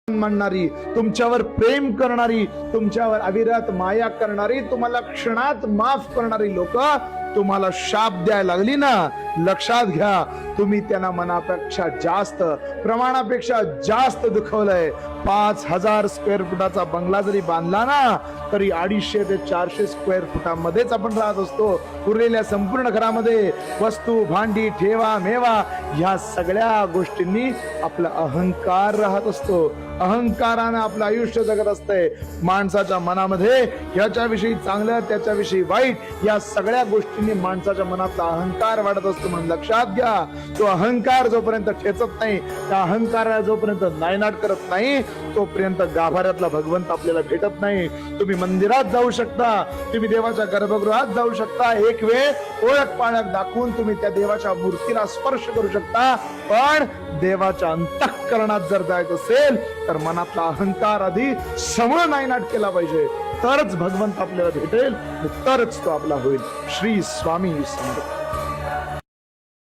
मानणारी, तुमच्यावर प्रेम करणारी, तुमच्यावर अविरत माया करणारी, तुम्हाला क्षणात माफ करणारी लोक तुम्हाला शाप द्यायला लागली ना, लक्षात घ्या तुम्ही त्यांना मनापेक्षा जास्त, प्रमाणापेक्षा जास्त दुखवलंय. 5000 स्क्वेअर फुटाचा बंगला जरी बांधला ना, तरी 250 ते 400 स्क्वेअर फुटामध्येच आपण राहत असतो. उरलेल्या संपूर्ण घरामध्ये वस्तू, भांडी, ठेवा मेवा ह्या सगळ्या गोष्टींनी आपला अहंकार राहत असतो. अहंकारानं आपलं आयुष्य जगत असतंय. माणसाच्या मनामध्ये ह्याच्याविषयी चांगलं, त्याच्याविषयी वाईट या सगळ्या गोष्टींनी माणसाच्या मनातला अहंकार वाढत असतो. म्हणून लक्षात घ्या, तो अहंकार जोपर्यंत ठेचत नाही, त्या अहंकाराला जोपर्यंत नायनाट करत नाही, तोपर्यंत गाभाऱ्यातला भगवंत आपल्याला भेटत नाही. तुम्ही मंदिरात जाऊ शकता, तुम्ही देवाच्या गर्भगृहात जाऊ शकता, एक वेळ ओळख पाळख दाखवून तुम्ही त्या देवाच्या मूर्तीला स्पर्श करू शकता, पण देवाच्या अंतःकरणात जर जायचं असेल तर मनातला अहंकार आधी समूळ नायनाट केला पाहिजे, तरच भगवंत आपल्याला भेटेल, तरच तो आपला होईल. श्री स्वामी समर्थ.